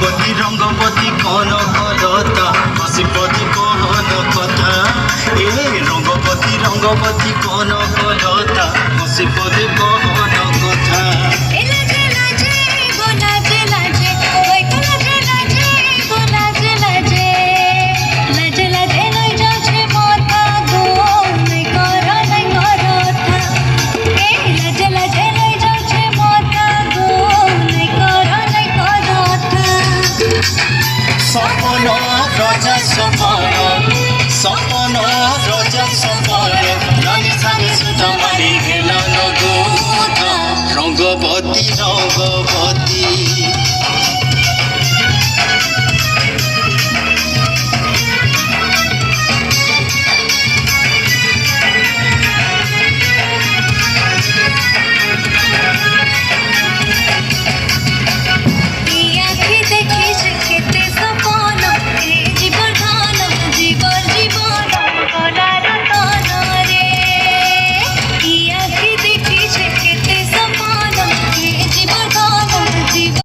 রঙ্গবতী কনকলতা হসিপতি কহন কথা এ রঙ্গবতী কনকলতা হসিপতি কহন কথা সপন রজা সপন রানী সাগে সুতা মারি গেল নগোথা রঙ্গবতী